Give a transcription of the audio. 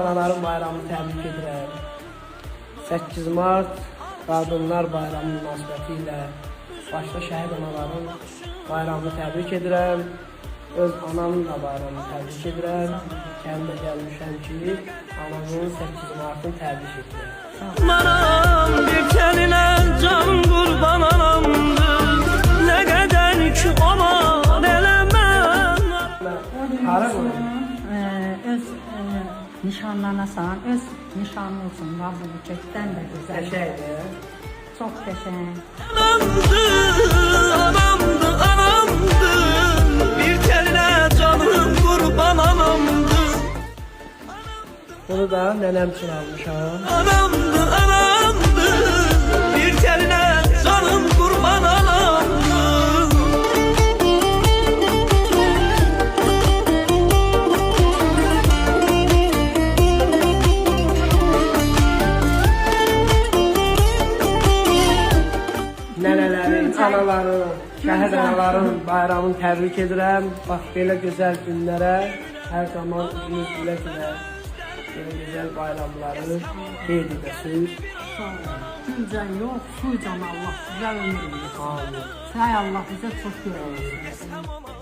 anaların bayramını təbrik edirəm. 8 Mart Qadınlar Bayramı münasibətilə başda şəhid anaların bayramını təbrik edirəm. Öz anamın da bayramını təbrik edirəm. Kəndə gəlmişəm ki, anamın 8 Martını təbrik edirəm. Anam bir kəlinə canım qurban anamdır. Nə qədər ki aman eləməm. Hara qoyum? Öz nişanlanasan, öz nişanlı olsun. Bu buketdən də gözəl. Qəşəngdir. Çox qəşəng. Anamdı, anamdı. Bir kəlinə canım qurban anamdır. Bunu da nənəm üçün almışam. Anamdı, anamdı. Bir kəlinə canım qurban anamdır. Nənələrin, anaların, şəhid anaların bayramını təbrik edirəm. Bax, belə gözəl günlərə hər zaman üzünüz gülə-gülə, belə gözəl bayramları qeyd edəsiniz. Gülcan yox, suycan Allah sizə ömür verir. Amin. Say Allah bizə çox görür.